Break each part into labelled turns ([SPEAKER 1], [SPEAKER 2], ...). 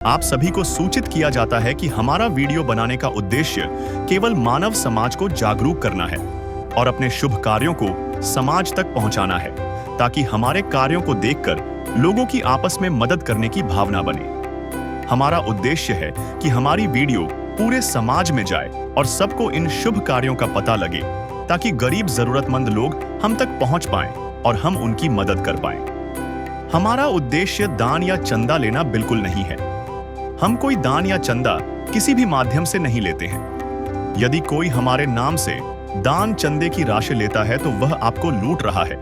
[SPEAKER 1] आप सभी को सूचित किया जाता है कि हमारा वीडियो बनाने का उद्देश्य केवल मानव समाज को जागरूक करना है और अपने शुभ कार्यों को समाज तक पहुंचाना है, ताकि हमारे कार्यों को देखकर लोगों की आपस में मदद करने की भावना बने। हमारा उद्देश्य है कि हमारी वीडियो पूरे समाज में जाए और सबको इन शुभ कार्यों का पता लगे, ताकि गरीब जरूरतमंद लोग हम तक पहुंच पाएं और हम उनकी मदद कर पाएं। हमारा उद्देश्य दान या चंदा लेना बिल्कुल नहीं है। हम कोई दान या चंदा किसी भी माध्यम से नहीं लेते हैं। यदि कोई हमारे नाम से दान चंदे की राशि लेता है तो वह आपको लूट रहा है।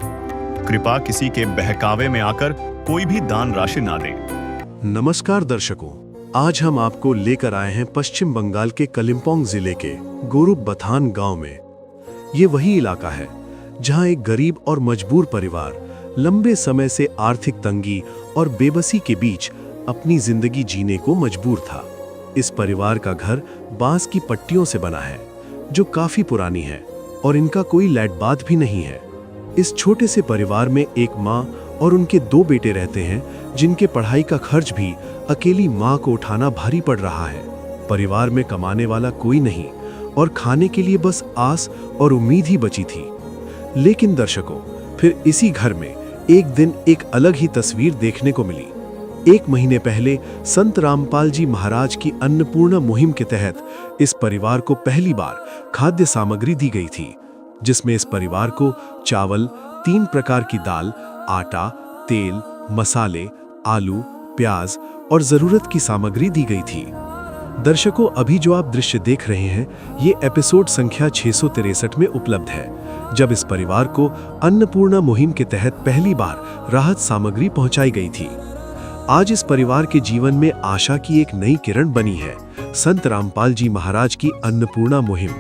[SPEAKER 1] कृपया किसी के बहकावे में आकर कोई भी दान राशि ना दें।
[SPEAKER 2] नमस्कार दर्शकों, आज हम आपको लेकर आए हैं पश्चिम बंगाल के कलिम्पोंग जिले के गोरुबथान गांव में। ये वही इलाका है जहां एक गरीब और मजबूर परिवार लंबे समय से आर्थिक तंगी और बेबसी के बीच अपनी जिंदगी जीने को मजबूर था। इस परिवार का घर बांस की पट्टियों से बना है, जो काफी पुरानी है, और इनका कोई लैट बात भी नहीं है। इस छोटे से परिवार में एक माँ और उनके 2 बेटे रहते हैं, जिनके पढ़ाई का खर्च भी अकेली माँ को उठाना भारी पड़ रहा है। परिवार में कमाने वाला कोई नहीं और खाने के लिए बस आस और उम्मीद ही बची थी। लेकिन दर्शकों, फिर इसी घर में एक दिन एक अलग ही तस्वीर देखने को मिली। 1 महीने पहले संत रामपाल जी महाराज की अन्नपूर्णा मुहिम के तहत इस परिवार को पहली बार खाद्य सामग्री दी गई थी, जिसमें इस परिवार को चावल, 3 प्रकार की दाल, आटा, तेल, मसाले, आलू, प्याज और जरूरत की सामग्री दी गई थी। दर्शकों, अभी जो आप दृश्य देख रहे हैं, ये एपिसोड संख्या 663 में उपलब्ध है, जब इस परिवार को अन्नपूर्णा मुहिम के तहत पहली बार राहत सामग्री पहुंचाई गई थी। आज इस परिवार के जीवन में आशा की एक नई किरण बनी है, संत रामपाल जी महाराज की अन्नपूर्णा मुहिम,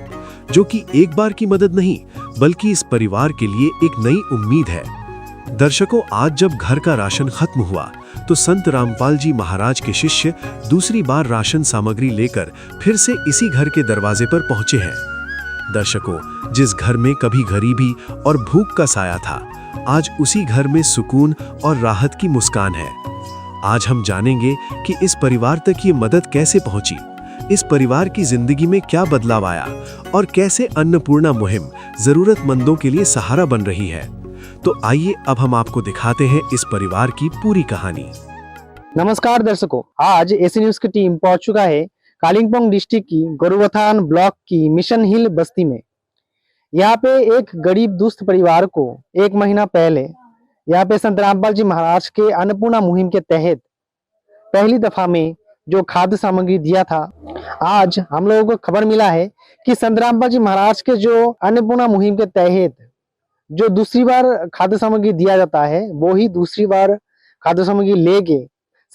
[SPEAKER 2] जो कि एक बार की मदद नहीं, बल्कि इस परिवार के लिए एक नई उम्मीद है। दर्शकों, आज जब घर का राशन खत्म हुआ, तो संत रामपाल जी महाराज के शिष्य दूसरी बार राशन सामग्री लेकर फिर से इसी घर के दरवाजे पर पहुंचे हैं। दर्शकों, जिस घर में कभी गरीबी और भूख का साया था, आज उसी घर में सुकून और राहत की मुस्कान है। आज हम जानेंगे कि इस परिवार तक ये मदद कैसे पहुंची, इस परिवार की जिंदगी में क्या बदलाव आया और कैसे अन्नपूर्णा मुहिम जरूरतमंदों के लिए सहारा बन रही है। तो आइए अब हम आपको दिखाते हैं इस परिवार की पूरी कहानी।
[SPEAKER 3] नमस्कार दर्शकों, आज एसी न्यूज की टीम पहुंच चुका है कालिम्पोंग डिस्ट्रिक्ट की गोरुबथान ब्लॉक की मिशन हिल बस्ती में। यहाँ पे एक गरीब दुष्ट परिवार को 1 महीना पहले यहाँ पे संत रामपाल जी महाराज के अन्नपूर्णा मुहिम के तहत पहली दफा में जो खाद्य सामग्री दिया था, आज हम लोगों को खबर मिला है कि संत रामपाल जी महाराज के जो अन्नपूर्णा मुहिम के तहत जो दूसरी बार खाद्य सामग्री दिया जाता है, वो ही दूसरी बार खाद्य सामग्री लेके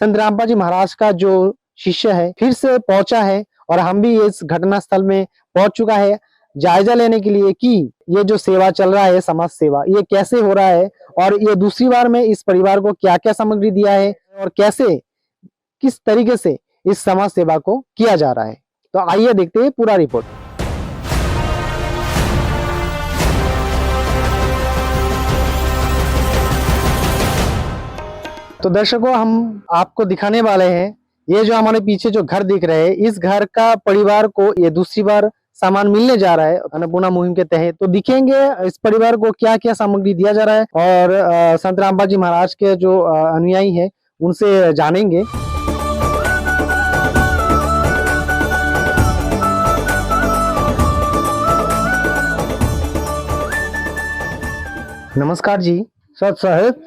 [SPEAKER 3] संत रामपाल जी महाराज का जो शिष्य है फिर से पहुंचा है। और हम भी इस घटना स्थल में पहुंच चुका है जायजा लेने के लिए कि ये जो सेवा चल रहा है, समाज सेवा, ये कैसे हो रहा है और ये दूसरी बार में इस परिवार को क्या क्या सामग्री दिया है और कैसे किस तरीके से इस समाज सेवा को किया जा रहा है। तो आइए देखते हैं पूरा रिपोर्ट। तो दर्शकों, हम आपको दिखाने वाले हैं ये जो हमारे पीछे जो घर दिख रहे हैं, इस घर का परिवार को ये दूसरी बार सामान मिलने जा रहा है अन्नपूर्णा मुहिम के तहत। तो दिखेंगे इस परिवार को क्या क्या सामग्री दिया जा रहा है और संत रामपाल जी महाराज के जो अनुयायी है उनसे जानेंगे। नमस्कार जी।
[SPEAKER 4] सत साहेब,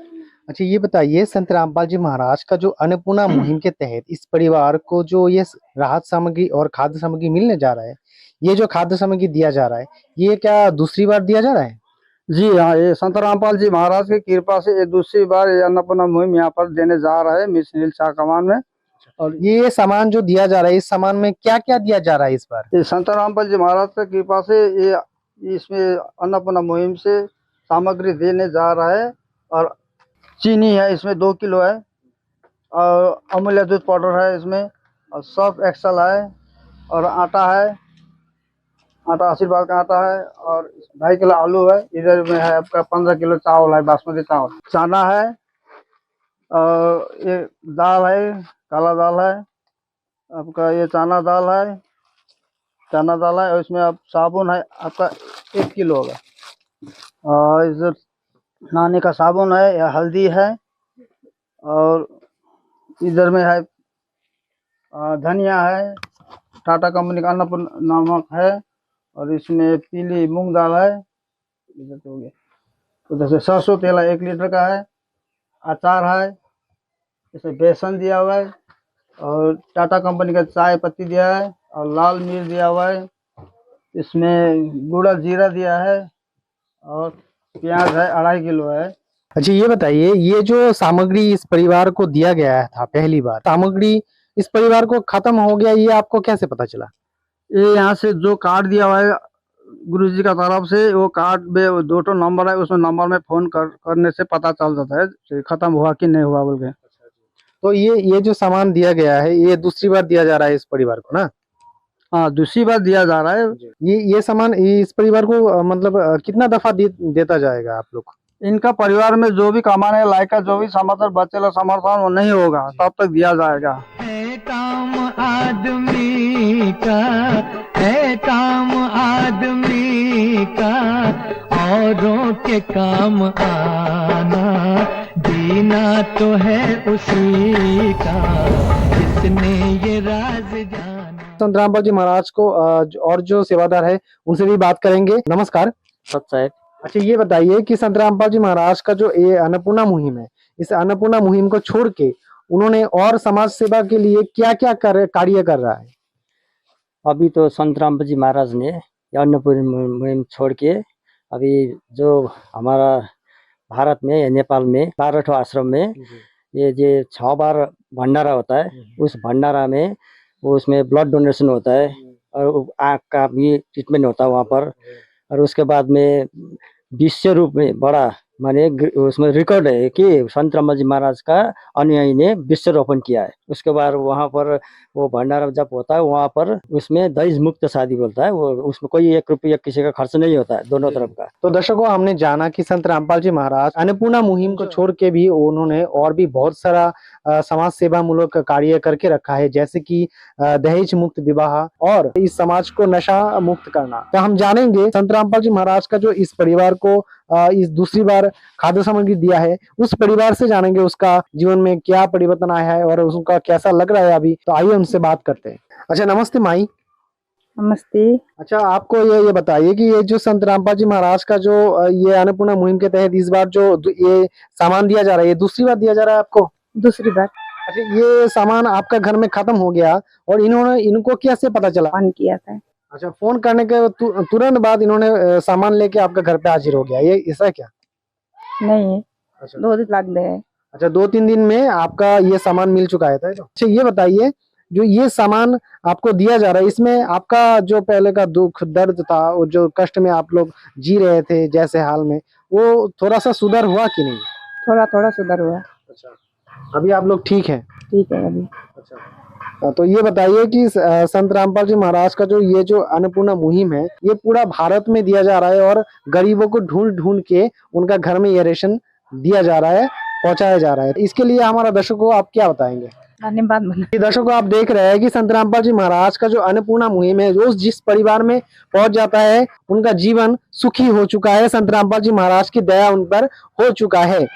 [SPEAKER 3] अच्छा, ये बताइए, संत रामपाल जी महाराज का जो अन्नपूर्णा मुहिम के तहत इस परिवार को जो ये राहत सामग्री और खाद्य सामग्री मिलने जा रहा है, ये जो खाद्य सामग्री दिया जा रहा है, ये क्या दूसरी बार दिया जा रहा है?
[SPEAKER 4] जी हाँ, ये संत रामपाल जी महाराज की कृपा से ये दूसरी बार ये अन्नपूर्णा मुहिम यहाँ पर देने जा रहा है मिशन हिल शाह कमान में।
[SPEAKER 3] और ये सामान जो दिया जा रहा है, इस सामान में क्या क्या दिया जा रहा है इस बार?
[SPEAKER 4] ये संत रामपाल जी महाराज की कृपा से ये इसमें अन्नपूर्णा मुहिम से सामग्री देने जा रहा है। और चीनी है इसमें 2 किलो है, और अमूल्य दूध पाउडर है इसमें, और सर्फ एक्सल है, और आटा है, आटा आशीर्वाद का आटा है, और 2.5 किलो आलू है। इधर में है आपका 15 किलो चावल है, बासमती चावल, चना है, और ये दाल है, काला दाल है, आपका ये चना दाल है, चना दाल है, और इसमें आप साबुन है आपका 1 किलो होगा, और इधर नहाने का साबुन है या हल्दी है, और इधर में है धनिया है, टाटा कंपनी का अन्नपूर्णा नमक है, और इसमें पीली मूंग दाल है, इधर तो हो गया, उधर से सरसों तेल है 1 लीटर का है, अचार है, इसमें बेसन दिया हुआ है, और टाटा कंपनी का चाय पत्ती दिया है, और लाल मिर्च दिया हुआ है, इसमें गुड़ा जीरा दिया है, और प्याज है 2.5 किलो है।
[SPEAKER 3] अच्छा ये बताइए, ये जो सामग्री इस परिवार को दिया गया था पहली बार, सामग्री इस परिवार को खत्म हो गया, ये आपको कैसे पता चला?
[SPEAKER 4] ये यहाँ से जो कार्ड दिया हुआ है गुरुजी का तरफ से, वो कार्ड में 2 नंबर है, उसमें नंबर में फोन करने से पता चल जाता है कि खत्म हुआ कि नहीं हुआ बोल के।
[SPEAKER 3] तो ये जो सामान दिया गया है, ये दूसरी बार दिया जा रहा है इस परिवार को ना?
[SPEAKER 4] हाँ, दूसरी बार दिया जा रहा है।
[SPEAKER 3] ये सामान इस परिवार को मतलब कितना दफा देता जाएगा आप लोग?
[SPEAKER 4] इनका परिवार में जो भी कमाने लायक का जो भी समर्थन बचेगा समर्थन वो नहीं होगा तब तक दिया जाएगा।
[SPEAKER 5] है काम आदमी का, है काम आदमी का, औरों के काम आना, जीना तो है उसी का, जिसने ये राज जाना।
[SPEAKER 3] संत रामपाल जी महाराज को और जो सेवादार है उनसे भी बात करेंगे। नमस्कार।
[SPEAKER 4] सच्चाई।
[SPEAKER 3] अच्छा ये बताइए कि संत रामपाल जी महाराज का जो ये अन्नपूर्णा मुहिम है, इस अन्नपूर्णा मुहिम को छोड़ के उन्होंने और समाज सेवा के लिए क्या क्या कार्य कर रहा है?
[SPEAKER 6] अभी तो संत रामपाल जी महाराज ने अन्नपूर्णा मुहिम छोड़ के अभी जो हमारा भारत में या नेपाल में 12 ठो आश्रम में ये जो 6 बार भंडारा होता है, उस भंडारा में उसमें ब्लड डोनेशन होता है, और आँख का भी ट्रीटमेंट होता है वहाँ पर, और उसके बाद में विश्व रूप में बड़ा माने उसमें रिकॉर्ड है कि संत रामपाल जी महाराज का अनुयायी ने विश्वरोपण किया है। उसके बाद वहाँ पर वो भंडारा जब होता है वहाँ पर उसमें दहेज मुक्त शादी बोलता है, वो उसमें कोई 1 रुपया किसी का खर्च नहीं होता है, दोनों तरफ का।
[SPEAKER 3] तो दर्शकों, हमने जाना कि संत रामपाल जी महाराज अन्नपूर्णा मुहिम को छोड़ के भी उन्होंने और भी बहुत सारा समाज सेवा मूलक कार्य करके रखा है, जैसे कि दहेज मुक्त विवाह और इस समाज को नशा मुक्त करना। तो हम जानेंगे संत रामपाल जी महाराज का जो इस परिवार को इस दूसरी बार खाद्य सामग्री दिया है, उस परिवार से जानेंगे उसका जीवन में क्या परिवर्तन आया है और उसका कैसा लग रहा है अभी। तो आइए उनसे बात करते हैं। अच्छा नमस्ते माई।
[SPEAKER 7] नमस्ते।
[SPEAKER 3] अच्छा आपको ये बताइए कि ये जो संत रामपाल जी महाराज का जो ये अन्नपूर्णा मुहिम के तहत इस बार जो ये सामान दिया जा रहा है, ये दूसरी बार दिया जा रहा है आपको?
[SPEAKER 7] दूसरी बार।
[SPEAKER 3] अच्छा ये सामान आपका घर में खत्म हो गया और इनको कैसे पता चला?
[SPEAKER 7] फोन किया था।
[SPEAKER 3] अच्छा फोन करने के तुरंत बाद इन्होंने सामान लेके आपका घर पे हाजिर हो गया, ये ऐसा क्या?
[SPEAKER 7] नहीं,
[SPEAKER 3] अच्छा
[SPEAKER 7] 2 दिन लग गए।
[SPEAKER 3] अच्छा 2-3 दिन में आपका ये सामान मिल चुका है? तो अच्छा ये बताइए, जो ये सामान आपको दिया जा रहा है, इसमें आपका जो पहले का दुख दर्द था, वो जो कष्ट में आप लोग जी रहे थे जैसे हाल में, वो थोड़ा सा सुधार हुआ कि नहीं?
[SPEAKER 7] थोड़ा थोड़ा सुधार हुआ।
[SPEAKER 3] अच्छा अभी आप लोग ठीक हैं?
[SPEAKER 7] ठीक है अभी।
[SPEAKER 3] अच्छा तो ये बताइए कि संत रामपाल जी महाराज का जो ये जो अन्नपूर्णा मुहिम है, ये पूरा भारत में दिया जा रहा है और गरीबों को ढूंढ ढूंढ के उनका घर में ये रेशन दिया जा रहा है, पहुंचाया जा रहा है। इसके लिए हमारा दर्शकों को आप क्या बताएंगे?
[SPEAKER 7] धन्यवाद।
[SPEAKER 3] दर्शकों आप देख रहे हैं कि संत रामपाल जी महाराज का जो अन्नपूर्णा मुहिम है, जो जिस परिवार में पहुंच जाता है उनका जीवन सुखी हो चुका है। संत रामपाल जी महाराज की दया उन पर हो चुका है।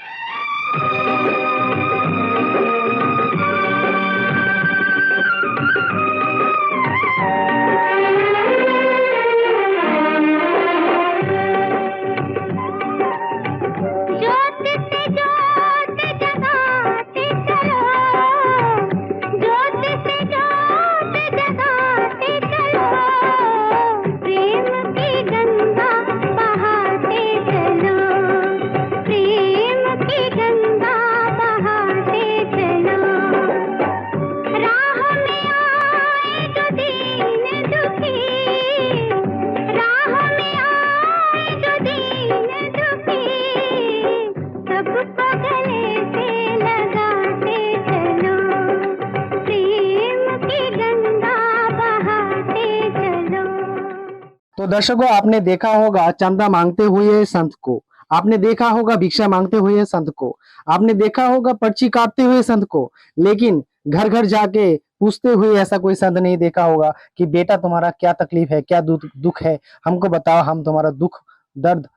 [SPEAKER 3] तो दर्शकों आपने देखा होगा चंदा मांगते हुए संत को, आपने देखा होगा भिक्षा मांगते हुए संत को, आपने देखा होगा पर्ची काटते हुए संत को, लेकिन घर घर जाके पूछते हुए ऐसा कोई संत नहीं देखा होगा कि बेटा तुम्हारा क्या तकलीफ है, क्या दुख है, हमको बताओ, हम तुम्हारा दुख दर्द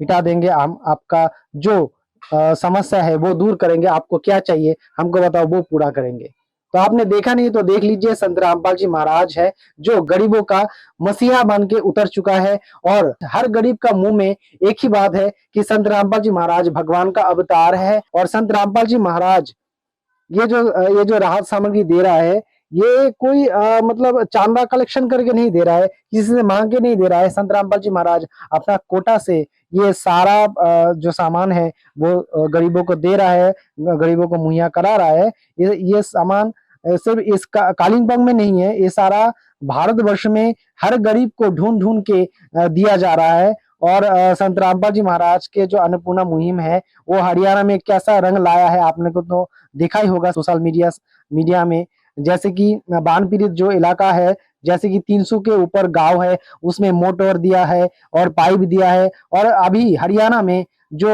[SPEAKER 3] मिटा देंगे, हम आपका जो समस्या है वो दूर करेंगे, आपको क्या चाहिए हमको बताओ, वो पूरा करेंगे। तो आपने देखा नहीं तो देख लीजिए, संत रामपाल जी महाराज है जो गरीबों का मसीहा बन के उतर चुका है। और हर गरीब का मुंह में एक ही बात है कि संत रामपाल जी महाराज भगवान का अवतार है। और संत रामपाल जी महाराज ये जो राहत सामग्री दे रहा है, ये कोई मतलब चांदा कलेक्शन करके नहीं दे रहा है, किसी से मांग के नहीं दे रहा है। संत रामपाल जी महाराज अपना कोटा से ये सारा जो सामान है वो गरीबों को दे रहा है, गरीबों को मुहैया करा रहा है। ये सामान सिर्फ इस कालिम्पोंग में नहीं है, ये सारा भारतवर्ष में हर गरीब को ढूंढ ढूंढ के दिया जा रहा है। और संत रामपाल जी महाराज के जो अन्नपूर्णा मुहिम है वो हरियाणा में कैसा रंग लाया है आपने को तो देखा ही होगा सोशल मीडिया में। जैसे कि बाढ़ पीड़ित जो इलाका है, जैसे कि 300 के ऊपर गांव है, उसमें मोटर दिया है और पाइप दिया है। और अभी हरियाणा में जो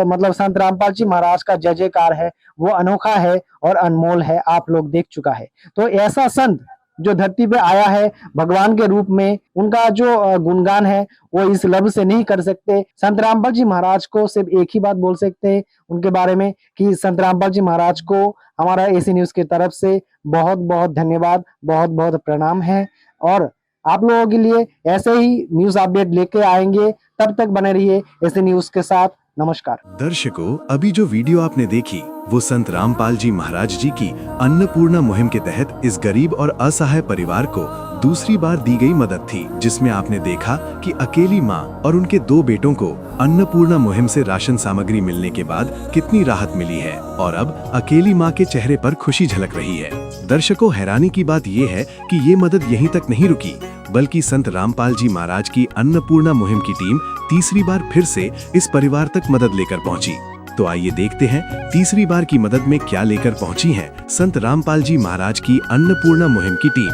[SPEAKER 3] मतलब संत रामपाल जी महाराज का जय जयकार है वो अनोखा है और अनमोल है, आप लोग देख चुका है। तो ऐसा संत जो धरती पे आया है भगवान के रूप में, उनका जो गुणगान है वो इस लब से नहीं कर सकते। संत रामपाल जी महाराज को सिर्फ एक ही बात बोल सकते हैं उनके बारे में कि संत रामपाल जी महाराज को हमारा एसी न्यूज की तरफ से बहुत बहुत धन्यवाद, बहुत बहुत प्रणाम है। और आप लोगों के लिए ऐसे ही न्यूज अपडेट लेके आएंगे, तब तक बने रहिए एसी न्यूज के साथ। नमस्कार
[SPEAKER 2] दर्शकों, अभी जो वीडियो आपने देखी वो संत रामपाल जी महाराज जी की अन्नपूर्णा मुहिम के तहत इस गरीब और असहाय परिवार को दूसरी बार दी गई मदद थी, जिसमें आपने देखा कि अकेली मां और उनके 2 बेटों को अन्नपूर्णा मुहिम से राशन सामग्री मिलने के बाद कितनी राहत मिली है और अब अकेली मां के चेहरे पर खुशी झलक रही है। दर्शकों, हैरानी की बात ये है कि ये मदद यहीं तक नहीं रुकी, बल्कि संत रामपाल जी महाराज की अन्नपूर्णा मुहिम की टीम तीसरी बार फिर से इस परिवार तक मदद लेकर पहुंची। तो आइए देखते हैं तीसरी बार की मदद में क्या लेकर पहुंची है संत रामपाल जी महाराज की अन्नपूर्णा मुहिम की टीम।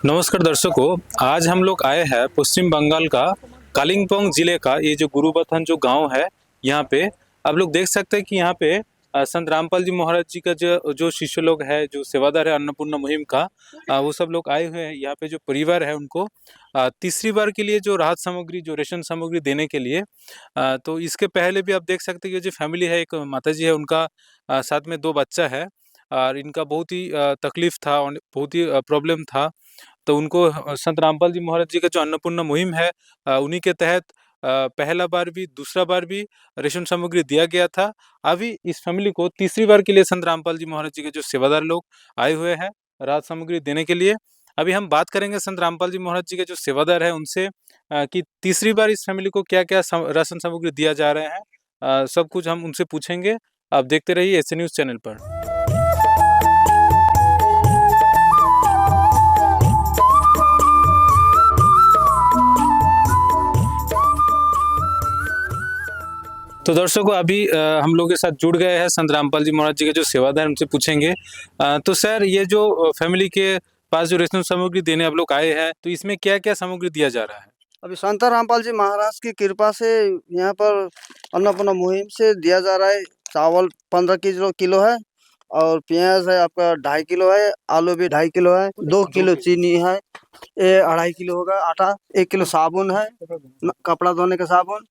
[SPEAKER 8] नमस्कार दर्शकों, आज हम लोग आए हैं पश्चिम बंगाल का कालिम्पोंग जिले का ये जो गुरुबथान जो गांव है, यहाँ पे आप लोग देख सकते हैं कि यहाँ पे संत रामपाल जी महाराज जी का जो शिष्य लोग है, जो सेवादार है अन्नपूर्णा मुहिम का, वो सब लोग आए हुए हैं। यहाँ पे जो परिवार है उनको तीसरी बार के लिए जो राहत सामग्री, जो रेशन सामग्री देने के लिए, तो इसके पहले भी आप देख सकते हैं कि जो फैमिली है, एक माता जी है, उनका साथ में 2 बच्चा है और इनका बहुत ही तकलीफ था और बहुत ही प्रॉब्लम था। तो उनको संत रामपाल जी महाराज जी का जो अन्नपूर्णा मुहिम है, उन्हीं के तहत पहला बार भी दूसरा बार भी रेशन सामग्री दिया गया था। अभी इस फैमिली को तीसरी बार के लिए संत रामपाल जी महाराज जी के जो सेवादार लोग आए हुए हैं राहत सामग्री देने के लिए। अभी हम बात करेंगे संत रामपाल जी महाराज जी के जो सेवादार है उनसे कि तीसरी बार इस फैमिली को क्या क्या राशन सामग्री दिया जा रहे हैं, सब कुछ हम उनसे पूछेंगे। आप देखते रहिए एसी न्यूज चैनल पर। तो दर्शकों, अभी हम लोग के साथ जुड़ गए हैं संत रामपाल जी महाराज जी के जो सेवादार, उनसे पूछेंगे। तो सर, ये जो फैमिली के पास जो रेशन सामग्री देने आप लोग आए हैं, तो इसमें क्या क्या सामग्री दिया जा रहा है?
[SPEAKER 4] अभी संत रामपाल जी महाराज की कृपा से यहाँ पर अन्नपूर्णा मुहिम से दिया जा रहा है। चावल 15 किलो है और प्याज है आपका 2.5 किलो है, आलू भी 2.5 किलो है, 2 किलो चीनी है, ये 2.5 किलो होगा आटा, 1 किलो साबुन है, कपड़ा धोने का साबुन,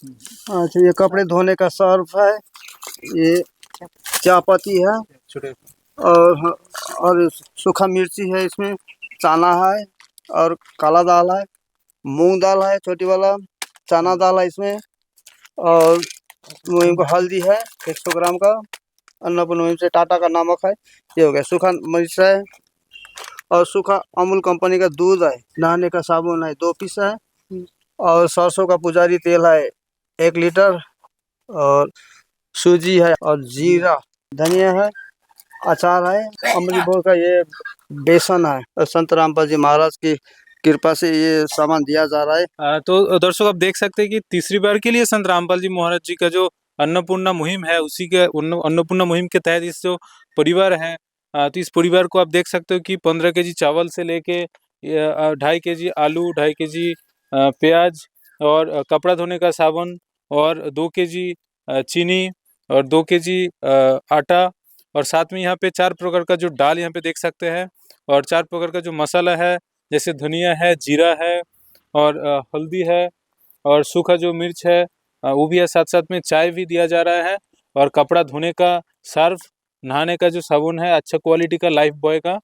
[SPEAKER 4] अच्छा ये कपड़े धोने का सर्फ है, ये चायपत्ती है और सूखा मिर्ची है, इसमें चना है और काला दाल है, मूंग दाल है छोटी वाला, चना दाल है इसमें, और मुहिम को हल्दी है 100 ग्राम का, अन्नपूर्णा मुहिम से टाटा का नमक है, ये हो गया, सूखा मिर्च है और सूखा अमूल कंपनी का दूध है, नहाने का साबुन है 2 पीस है, और सरसों का पुजारी तेल है 1 लीटर, और सूजी है और जीरा, धनिया है, अचार है, अमरी बोर का ये बेसन है। और संत रामपाल जी महाराज की कृपा से ये सामान दिया जा रहा है।
[SPEAKER 8] तो दर्शक, आप देख सकते हैं कि तीसरी बार के लिए संत रामपाल जी महाराज जी का जो अन्नपूर्णा मुहिम है, उसी के अन्नपूर्णा मुहिम के तहत इस जो परिवार है, तो इस परिवार को आप देख सकते हो कि 15 केजी चावल से लेके 2.5 केजी आलू, 2.5 केजी प्याज और कपड़ा धोने का साबुन और 2 केजी चीनी और 2 केजी आटा और साथ में यहाँ पे 4 प्रकार का जो दाल यहाँ पे देख सकते हैं, और 4 प्रकार का जो मसाला है, जैसे धनिया है, जीरा है, और हल्दी है, और सूखा जो मिर्च है वो भी है। साथ साथ में चाय भी दिया जा रहा है, और कपड़ा धोने का सर्फ, नहाने का जो साबुन है अच्छा क्वालिटी का लाइफ बॉय का,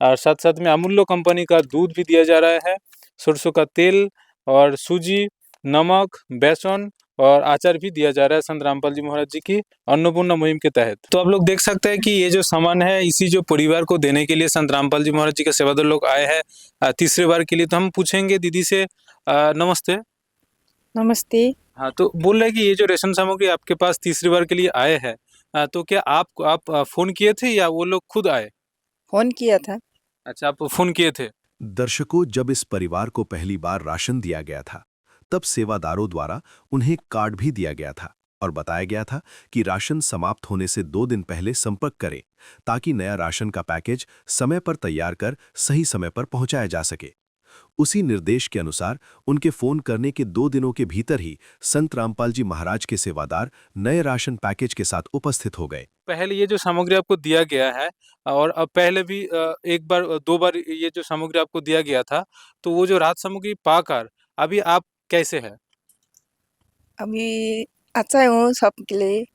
[SPEAKER 8] और साथ साथ में अमूल्य कंपनी का दूध भी दिया जा रहा है, सरसों का तेल, और सूजी, नमक, बेसन और अचार भी दिया जा रहा है संत रामपाल जी महाराज जी की अन्नपूर्णा मुहिम के तहत। तो आप लोग देख सकते हैं कि ये जो सामान है इसी जो परिवार को देने के लिए संत रामपाल जी महाराज जी के सेवादार लोग आए हैं तीसरी बार के लिए। तो हम पूछेंगे दीदी से, नमस्ते।
[SPEAKER 7] नमस्ते।
[SPEAKER 8] हाँ, तो बोल रहे हैं कि ये जो रेशन सामग्री आपके पास तीसरी बार के लिए आए हैं, तो क्या आप फोन किए थे या वो लोग खुद आए?
[SPEAKER 7] फोन किया था।
[SPEAKER 8] अच्छा, आप फोन किए थे।
[SPEAKER 2] दर्शकों, जब इस परिवार को पहली बार राशन दिया गया था, तब सेवादारों द्वारा उन्हें कार्ड भी दिया गया था और बताया गया था कि राशन समाप्त होने से 2 दिन पहले संपर्क करें ताकि नया राशन का पैकेज समय पर तैयार कर सही समय पर पहुंचाया जा सके। उसी निर्देश के अनुसार उनके फोन करने के 2 दिनों के भीतर ही संत रामपाल जी महाराज के सेवादार नए राशन पैकेज के साथ उपस्थित हो गए।
[SPEAKER 8] पहले ये जो सामग्री आपको दिया गया है, और अब पहले भी एक बार 2 बार ये जो सामग्री आपको दिया गया था, तो वो जो राहत सामग्री पाकर अभी आप कैसे हैं?
[SPEAKER 7] अभी अच्छा हूँ सबके लिए।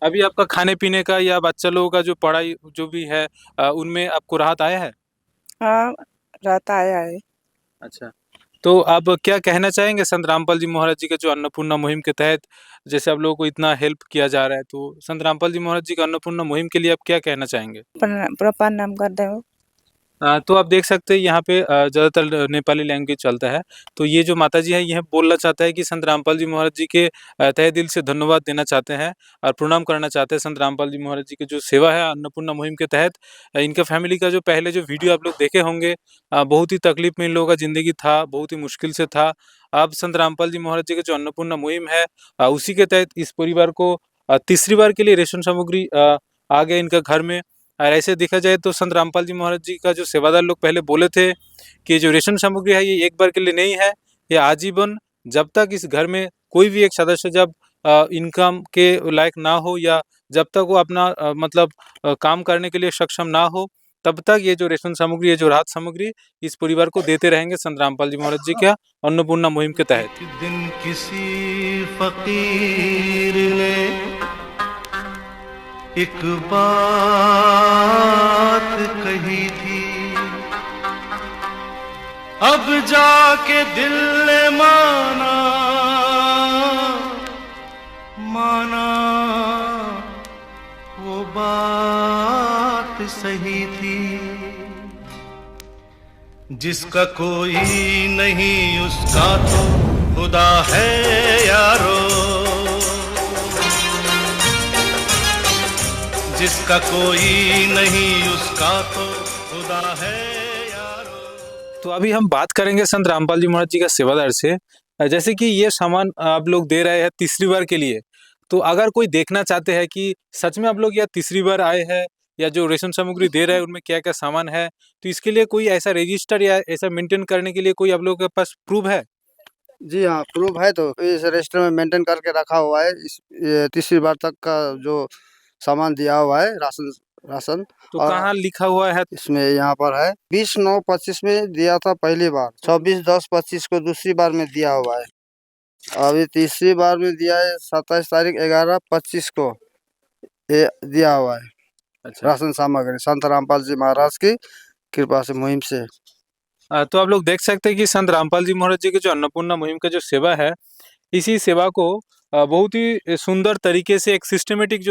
[SPEAKER 8] अभी आपका खाने पीने का या बच्चा लोगों का जो पढ़ाई जो भी है उनमें आपको राहत आया है?
[SPEAKER 7] हाँ, रहता आया है।
[SPEAKER 8] अच्छा, तो आप क्या कहना चाहेंगे संत रामपाल जी महाराज जी के जो अन्नपूर्णा मुहिम के तहत, जैसे आप लोगों को इतना हेल्प किया जा रहा है, तो संत रामपाल जी महाराज जी का अन्नपूर्णा मुहिम के लिए आप क्या कहना चाहेंगे?
[SPEAKER 7] प्रणाम करते हो।
[SPEAKER 8] तो आप देख सकते हैं यहाँ पे ज़्यादातर नेपाली लैंग्वेज चलता है। तो ये जो माताजी है यह बोलना चाहता है कि संत रामपाल जी महाराज जी के तहे दिल से धन्यवाद देना चाहते हैं और प्रणाम करना चाहते हैं संत रामपाल जी महाराज जी की जो सेवा है अन्नपूर्णा मुहिम के तहत। इनका फैमिली का जो पहले जो वीडियो आप लोग देखे होंगे, बहुत ही तकलीफ में इन लोगों का ज़िंदगी था, बहुत ही मुश्किल से था। अब संत रामपाल जी महाराज जी की जो अन्नपूर्णा मुहिम है उसी के तहत इस परिवार को तीसरी बार के लिए राशन सामग्री आ गया इनका घर में। और ऐसे देखा जाए तो संत रामपाल जी महाराज जी का जो सेवादार लोग पहले बोले थे कि जो रेशन सामग्री है ये एक बार के लिए नहीं है, ये आजीवन, जब तक इस घर में कोई भी एक सदस्य जब इनकम के लायक ना हो या जब तक वो अपना मतलब काम करने के लिए सक्षम ना हो, तब तक ये जो रेशन सामग्री, ये जो राहत सामग्री इस परिवार को देते रहेंगे संत रामपाल जी महाराज जी के अन्नपूर्णा मुहिम के तहत।
[SPEAKER 5] एक दिन किसी फकीर ने एक बात कही थी, अब जाके दिल ने माना वो बात सही थी। जिसका कोई नहीं उसका तो खुदा है यारो, जिसका कोई नहीं उसका तो खुदा है यारो।
[SPEAKER 8] तो अभी हम बात करेंगे संत रामपाल जी महाराज जी का सेवादार से। जैसे कि ये सामान आप लोग दे रहे हैं तीसरी बार के लिए, तो अगर कोई देखना चाहते हैं कि सच में आप लोग या तीसरी बार आए हैं या जो रेशन सामग्री दे रहे हैं उनमें क्या क्या सामान है, तो इसके लिए कोई ऐसा रजिस्टर या ऐसा मेंटेन करने के लिए कोई आप लोगों के पास प्रूफ है?
[SPEAKER 4] जी हाँ, प्रूफ है, तो इस रजिस्टर में मेंटेन करके रखा हुआ है। ये तीसरी बार तक का जो सामान दिया हुआ है, राशन।
[SPEAKER 8] तो
[SPEAKER 4] और
[SPEAKER 8] कहाँ लिखा हुआ है?
[SPEAKER 4] इसमें यहाँ पर है 20/9/25 में दिया था पहली बार, 26/10/25 को दूसरी बार में दिया हुआ है। अभी तीसरी बार में दिया है 27 तारीख 11/25 को ये दिया हुआ है।
[SPEAKER 8] अच्छा,
[SPEAKER 4] राशन सामग्री संत रामपाल जी महाराज की कृपा से, मुहिम से।
[SPEAKER 8] तो आप लोग देख सकते हैं कि संत रामपाल जी महाराज जी की जो अन्नपूर्णा मुहिम का जो सेवा है, इसी सेवा को बहुत ही सुंदर तरीके से एक सिस्टमेटिक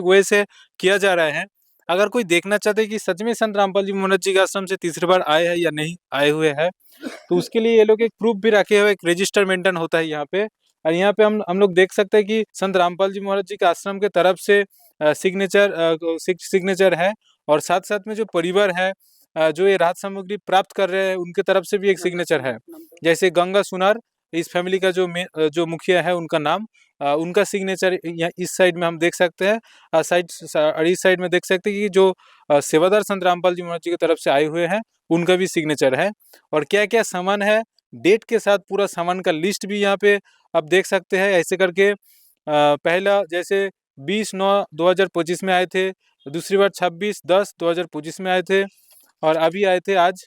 [SPEAKER 8] वे से किया जा रहा है। अगर कोई देखना चाहते हैं कि सच में संत रामपाल जी महाराज जी के आश्रम से तीसरी बार आए हैं या नहीं आए हुए हैं, तो उसके लिए ये लोग एक प्रूफ भी रखे हुए, एक रजिस्टर मेंटेन होता है यहाँ पे। और यहाँ पे हम लोग देख सकते हैं कि संत रामपाल जी महाराज जी के आश्रम के तरफ से सिग्नेचर है, और साथ साथ में जो परिवार है जो ये राहत सामग्री प्राप्त कर रहे हैं उनके तरफ से भी एक सिग्नेचर है। जैसे गंगा सुनार, इस फैमिली का जो मुखिया है उनका नाम, उनका सिग्नेचर यहाँ इस साइड में हम देख सकते हैं। और इस साइड में देख सकते हैं कि जो सेवादार संत रामपाल जी महाराज जी की तरफ से आए हुए हैं उनका भी सिग्नेचर है। और क्या क्या सामान है, डेट के साथ पूरा सामान का लिस्ट भी यहाँ पे आप देख सकते हैं। ऐसे करके पहला जैसे 20/9/2025 में आए थे, दूसरी बार 26/10/2025 में आए थे और अभी आए थे आज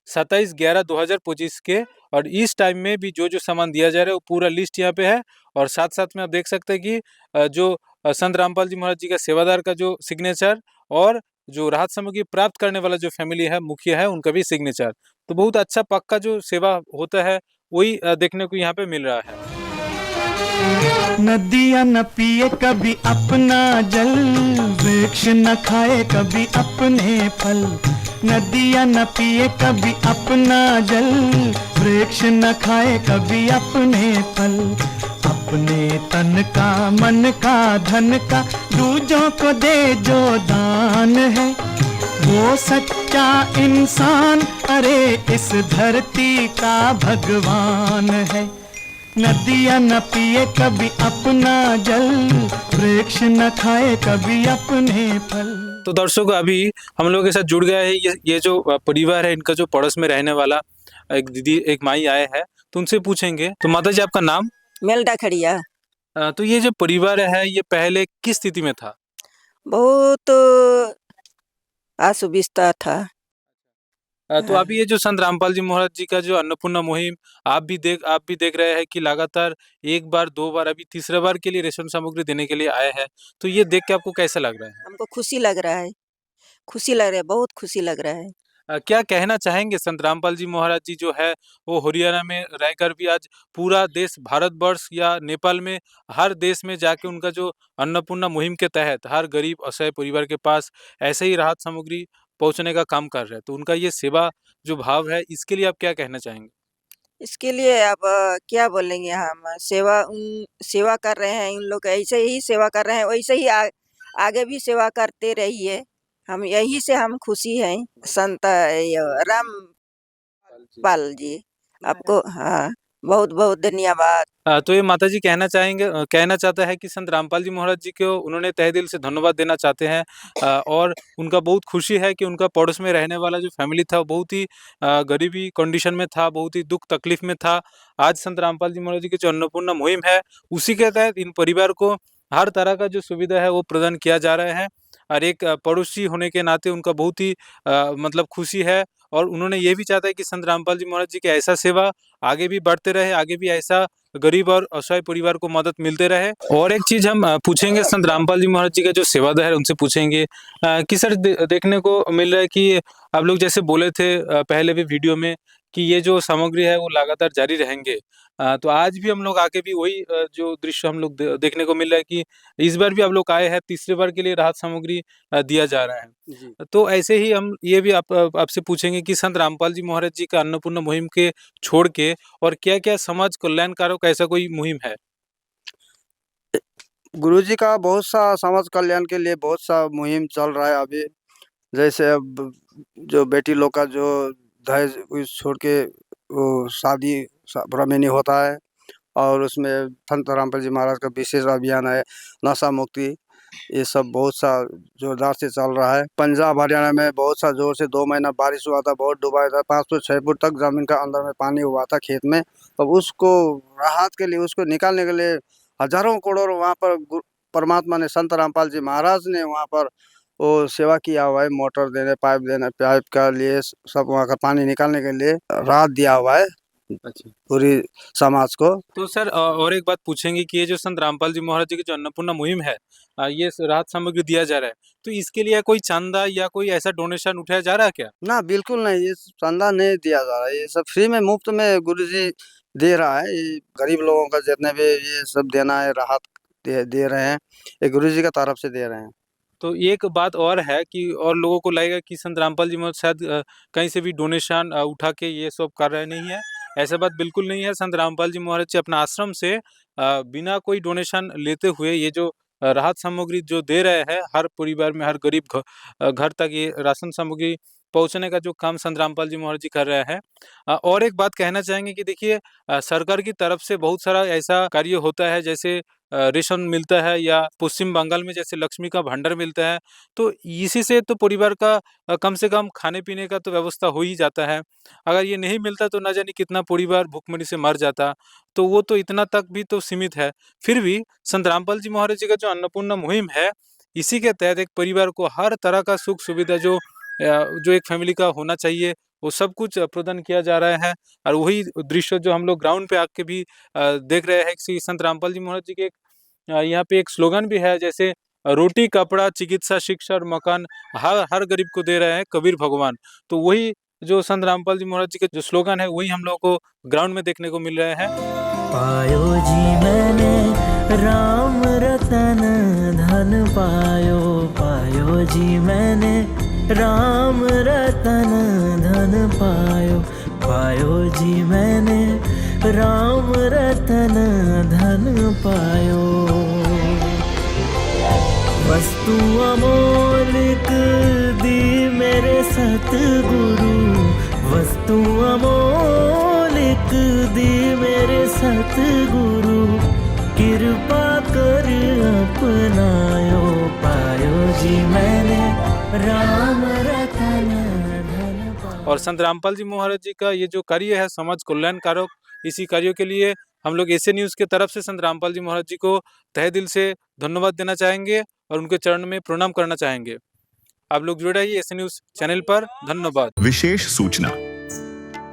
[SPEAKER 8] 27/11/2025 के। और इस टाइम में भी जो जो सामान दिया जा रहा है वो पूरा लिस्ट यहाँ पे है। और साथ साथ में आप देख सकते हैं कि जो संत रामपाल जी महाराज जी का सेवादार का जो सिग्नेचर और जो राहत सामग्री प्राप्त करने वाला जो फैमिली है, मुखिया है, उनका भी सिग्नेचर। तो बहुत अच्छा पक्का जो सेवा होता है वही देखने को यहाँ पे मिल रहा है।
[SPEAKER 9] नदियाँ न पिए कभी अपना जल, वृक्ष न खाए कभी अपने फल। नदियाँ न पिए कभी अपना जल, वृक्ष न खाए कभी अपने फल। अपने तन का, मन का, धन का दूजों को दे जो दान है, वो सच्चा इंसान, अरे इस धरती का भगवान है। नदियाँ न पिए कभी अपना जल, वृक्ष न खाए कभी अपने फल।
[SPEAKER 8] तो दर्शकों, अभी हम लोगों के साथ जुड़ गया है ये जो परिवार है, इनका जो पड़ोस में रहने वाला एक दीदी, एक माई आए हैं, तो उनसे पूछेंगे। तो माता जी, आपका नाम?
[SPEAKER 7] मेल्डा खड़िया।
[SPEAKER 8] तो ये जो परिवार है ये पहले किस स्थिति में था?
[SPEAKER 7] बहुत असुविधा था।
[SPEAKER 8] तो अभी ये जो संत रामपाल जी महाराज जी का जो अन्नपूर्णा मुहिम आप भी देख रहे हैं कि लगातार एक बार, दो बार, अभी तीसरा बार के लिए रेशन सामग्री देने के लिए आए हैं। तो ये देख के आपको कैसा लग रहा है?
[SPEAKER 7] हमको खुशी लग रहा है, खुशी लग रहा है, बहुत खुशी लग रहा है।
[SPEAKER 8] क्या कहना चाहेंगे? संत रामपाल जी महाराज जी जो है वो हरियाणा में रहकर भी आज पूरा देश, भारतवर्ष या नेपाल में, हर देश में जाके उनका जो अन्नपूर्णा मुहिम के तहत हर गरीब असहाय परिवार के पास ऐसे ही राहत सामग्री पहुंचने का काम कर रहे हैं। तो उनका ये सेवा जो भाव है, इसके लिए आप क्या कहना चाहेंगे?
[SPEAKER 7] इसके लिए अब क्या बोलेंगे हम, सेवा कर रहे हैं, उन लोग ऐसे ही सेवा कर रहे हैं, वैसे ही आगे भी सेवा करते रहिए। हम यही से हम खुशी हैं। संत रामपाल जी, आपको हाँ बहुत बहुत धन्यवाद।
[SPEAKER 8] तो ये माता जी कहना चाहता है कि संत रामपाल जी महाराज जी को उन्होंने तहे दिल से धन्यवाद देना चाहते हैं। और उनका बहुत खुशी है कि उनका पड़ोस में रहने वाला जो फैमिली था वो बहुत ही गरीबी कंडीशन में था, बहुत ही दुख तकलीफ में था। आज संत रामपाल जी महाराज जी की जो अन्नपूर्णा मुहिम है, उसी के तहत इन परिवार को हर तरह का जो सुविधा है वो प्रदान किया जा रहा है। और एक पड़ोसी होने के नाते उनका बहुत ही मतलब खुशी है। और उन्होंने ये भी चाहता है कि संत रामपाल जी महाराज जी की ऐसा सेवा आगे भी बढ़ते रहे, आगे भी ऐसा गरीब और असहाय परिवार को मदद मिलते रहे। और एक चीज हम पूछेंगे संत रामपाल जी महाराज जी का जो सेवादार है उनसे पूछेंगे कि सर, देखने को मिल रहा है कि आप लोग जैसे बोले थे पहले भी वीडियो में कि ये जो सामग्री है वो लगातार जारी रहेंगे। तो आज भी हम लोग आके भी वही जो दृश्य हम लोग देखने को मिल रहा है कि इस बार भी आप लोग आए हैं, तीसरी बार के लिए राहत सामग्री दिया जा रहा है। तो ऐसे ही हम ये भी आपसे पूछेंगे कि संत रामपाल जी महाराज जी का अन्नपूर्णा मुहिम के छोड़ के और क्या क्या समाज कल्याणकारक ऐसा कोई मुहिम है?
[SPEAKER 4] गुरुजी का बहुत सा समाज कल्याण के लिए बहुत सा मुहिम चल रहा है अभी। जैसे अब जो बेटी लोग का जो दहेज छोड़ के वो शादी ब्राह्मणी होता है, और उसमें संत रामपाल जी महाराज का विशेष अभियान है नशा मुक्ति। ये सब बहुत सा जोरदार से चल रहा है। पंजाब हरियाणा में बहुत सा जोर से 2 महीना बारिश हुआ था, बहुत डूबा था, 5 से 6 फुट तक जमीन का अंदर में पानी हुआ था खेत में। अब उसको राहत के लिए, उसको निकालने के लिए हजारों करोड़ वहाँ पर परमात्मा ने, संत रामपाल जी महाराज ने वहाँ पर वो सेवा किया हुआ है। मोटर देने, पाइप का लिए सब वहाँ का पानी निकालने के लिए राहत दिया हुआ है पूरी समाज को।
[SPEAKER 8] तो सर, और एक बात पूछेंगे कि ये जो संत रामपाल जी महाराज जी की जो अन्नपूर्णा मुहिम है, ये राहत सामग्री दिया जा रहा है, तो इसके लिए कोई चंदा या कोई ऐसा डोनेशन उठाया जा रहा है क्या?
[SPEAKER 4] ना, बिल्कुल नहीं, ये चंदा नहीं दिया जा रहा है। ये सब फ्री में, मुफ्त में गुरुजी दे रहा है। ये गरीब लोगों का जितने भी ये सब देना है, राहत दे रहे हैं, ये गुरुजी का तरफ से दे रहे हैं।
[SPEAKER 8] तो एक बात और है कि और लोगों को लगेगा कि संत रामपाल जी महाराज शायद कहीं से भी डोनेशन उठा के ये सब कर रहे नहीं है। ऐसा बात बिल्कुल नहीं है। संत रामपाल जी महाराज जी अपना आश्रम से बिना कोई डोनेशन लेते हुए ये जो राहत सामग्री जो दे रहे हैं, हर परिवार में, हर गरीब घर तक ये राशन सामग्री पहुंचने का जो काम संत रामपाल जी महाराज जी कर रहे हैं। और एक बात कहना चाहेंगे कि देखिए, सरकार की तरफ से बहुत सारा ऐसा कार्य होता है, जैसे रेशन मिलता है या पश्चिम बंगाल में जैसे लक्ष्मी का भंडार मिलता है, तो इसी से तो परिवार का कम से कम खाने पीने का तो व्यवस्था हो ही जाता है। अगर ये नहीं मिलता तो ना जाने कितना परिवार भूखमरी से मर जाता। तो वो तो इतना तक भी तो सीमित है। फिर भी संत रामपाल जी महाराज जी का जो अन्नपूर्णा मुहिम है, इसी के तहत एक परिवार को हर तरह का सुख सुविधा जो एक फैमिली का होना चाहिए, वो सब कुछ प्रदान किया जा रहा है। और वही दृश्य जो हम लोग ग्राउंड पे आके भी देख रहे हैं कि संत रामपाल जी महाराज जी के यहाँ पे एक स्लोगन भी है, जैसे रोटी कपड़ा चिकित्सा शिक्षा और मकान हर गरीब को दे रहे हैं कबीर भगवान। तो वही जो संत रामपाल जी महाराज जी के जो स्लोगन है, वही हम लोग को ग्राउंड में देखने को मिल रहे हैं।
[SPEAKER 9] पायो जी मैंने राम रतन धन पायो, पायो जी मैंने राम रतन धन पायो, पायो जी मैंने राम रतन धन पायो। वस्तु अमोलिक दी मेरे सतगुरु, वस्तु अमोलिक दी मेरे सतगुरु, कृपा कर अपनायो, पायो जी मैंने राम रतन धन पायो।
[SPEAKER 8] और संत रामपाल जी महाराज जी का ये जो कार्य है समाज कल्याणकारक, इसी कार्यों के लिए हम लोग एशियन न्यूज़ के तरफ से संत रामपाल जी महाराज जी को तहे दिल से धन्यवाद देना चाहेंगे और उनके चरण में प्रणाम करना चाहेंगे। आप लोग जुड़े रहिए एशियन न्यूज़ चैनल पर। धन्यवाद।
[SPEAKER 1] विशेष सूचना,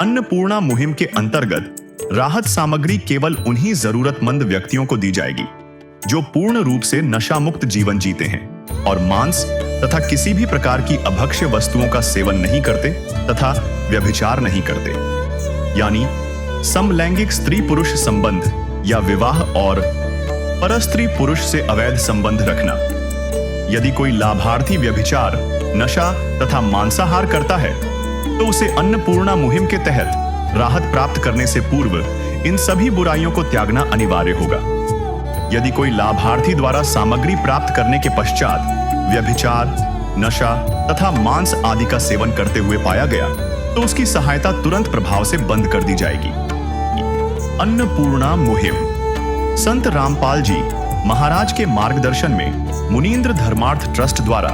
[SPEAKER 1] अन्नपूर्णा मुहिम के अंतर्गत राहत सामग्री केवल उन्हीं जरूरतमंद व्यक्तियों को दी जाएगी जो पूर्ण रूप से नशा मुक्त जीवन जीते हैं और मांस तथा किसी भी प्रकार की अभक्ष्य वस्तुओं का सेवन नहीं करते तथा व्यभिचार नहीं करते, यानी समलैंगिक स्त्री पुरुष संबंध या विवाह और परस्त्री पुरुष से अवैध संबंध रखना। यदि कोई लाभार्थी व्यभिचार, नशा तथा मांसाहार करता है तो उसे अन्नपूर्णा मुहिम के तहत राहत प्राप्त करने से पूर्व इन सभी बुराइयों को त्यागना अनिवार्य होगा। यदि कोई लाभार्थी द्वारा सामग्री प्राप्त करने के पश्चात व्यभिचार, नशा तथा मांस आदि का सेवन करते हुए पाया गया तो उसकी सहायता तुरंत प्रभाव से बंद कर दी जाएगी। अन्नपूर्णा मुहिम संत रामपाल जी महाराज के मार्गदर्शन में मुनींद्र धर्मार्थ ट्रस्ट द्वारा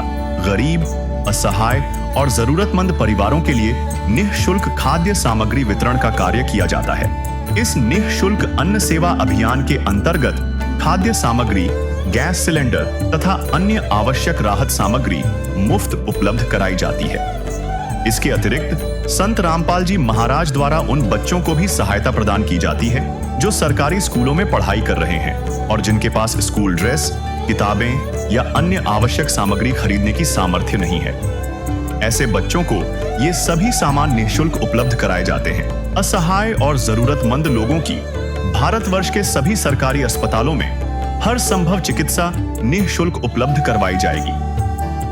[SPEAKER 1] गरीब, असहाय और जरूरतमंद परिवारों के लिए निःशुल्क खाद्य सामग्री वितरण का कार्य किया जाता है। इस निःशुल्क अन्न सेवा अभियान के अंतर्गत खाद्य सामग्री, गैस सिलेंडर तथा अन्य आवश्यक राहत सामग्री मुफ्त उपलब्ध कराई जाती है। इसके अतिरिक्त संत रामपाल जी महाराज द्वारा उन बच्चों को भी सहायता प्रदान की जाती है जो सरकारी स्कूलों में पढ़ाई कर रहे हैं और जिनके पास स्कूल ड्रेस, किताबें या अन्य आवश्यक सामग्री खरीदने की सामर्थ्य नहीं है। ऐसे बच्चों को ये सभी सामान निःशुल्क उपलब्ध कराए जाते हैं। असहाय और जरूरतमंद लोगों की भारतवर्ष के सभी सरकारी अस्पतालों में हर संभव चिकित्सा निःशुल्क उपलब्ध करवाई जाएगी,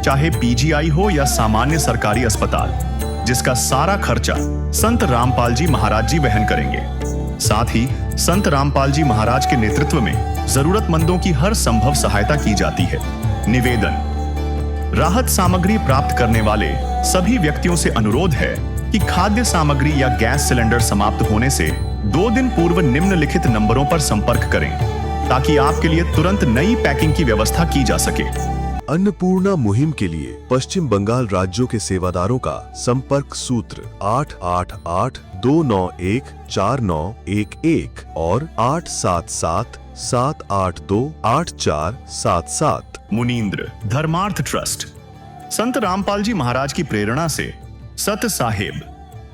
[SPEAKER 1] चाहे पीजीआई हो या सामान्य सरकारी अस्पताल, जिसका सारा खर्चा संत रामपाल जी महाराज जी वहन करेंगे। साथ ही संत रामपाल जी महाराज के नेतृत्व में जरूरतमंदों की हर संभव सहायता की जाती है। निवेदन, राहत सामग्री प्राप्त करने वाले सभी व्यक्तियों से अनुरोध है कि खाद्य सामग्री या गैस सिलेंडर समाप्त होने से 2 दिन पूर्व निम्नलिखित नंबरों पर संपर्क करें ताकि आपके लिए तुरंत नई पैकिंग की व्यवस्था की जा सके।
[SPEAKER 2] अन्नपूर्णा मुहिम के लिए पश्चिम बंगाल राज्यों के सेवादारों का संपर्क सूत्र 888-291-4911 और 877-782-8477।
[SPEAKER 1] मुनींद्र धर्मार्थ ट्रस्ट संत रामपाल जी महाराज की प्रेरणा से सत साहिब